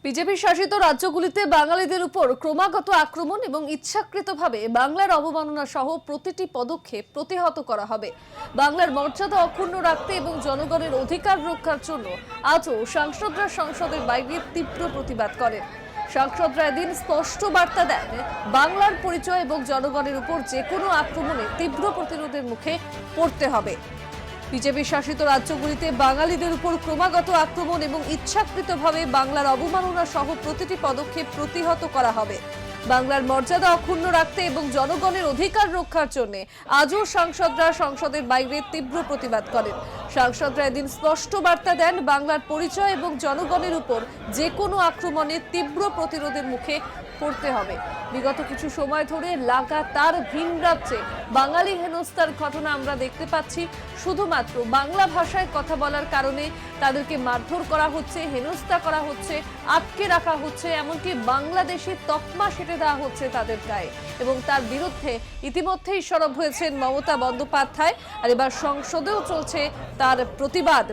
BJP শাসিত রাজ্যগুলিতে বাঙালিদের উপর ক্রমাগত আক্রমণ এবং ইচ্ছাকৃতভাবে বাংলার অবমাননা সহ প্রতিটি পদক্ষেপ প্রতিহত করা হবে। বাংলার মর্যাদা অক্ষুণ্ণ রাখতে এবং জনগণের অধিকার রক্ষার জন্য আজও সাংসদরা সংসদের বাইরে তীব্র প্রতিবাদ করেন। সাংসদরা এদিন স্পষ্ট বার্তা দেন, বাংলার পরিচয় এবং জনগণের উপর যে কোনো আক্রমণে তীব্র প্রতিরোধের মুখে পড়তে হবে। বিজেপি শাসিত রাজ্যগুলিতে বাঙালিদের উপর ক্রমাগত আক্রমণ এবং ইচ্ছাকৃতভাবে বাংলার অবমাননা সহ প্রতিটি পদক্ষেপ প্রতিহত করা হবে। বাংলার মর্যাদা অক্ষুণ্ণ রাখতে এবং জনগণের অধিকার রক্ষার জন্য আজও সাংসদরা সংসদের বাইরে তীব্র প্রতিবাদ করেন। সাংসদরা এদিন স্পষ্ট বার্তা দেন, বাংলার পরিচয় এবং জনগণের উপর যে কোনো আক্রমণে তীব্র প্রতিরোধের মুখে পড়তে হবে। বিগত কিছু সময় ধরে লাগাতার ভিন রাজ্যে বাঙালি হেনস্থার ঘটনা আমরা দেখতে পাচ্ছি। শুধুমাত্র বাংলা ভাষায় কথা বলার কারণে তাদেরকে মারধর করা হচ্ছে, হেনস্থা করা হচ্ছে, আটকে রাখা হচ্ছে, এমনকি বাংলাদেশি তকমা সেটে দেওয়া হচ্ছে তাদের গায়ে। এবং তার বিরুদ্ধে ইতিমধ্যেই সরব হয়েছেন মমতা বন্দ্যোপাধ্যায়, আর এবার সংসদেও চলছে তার প্রতিবাদ।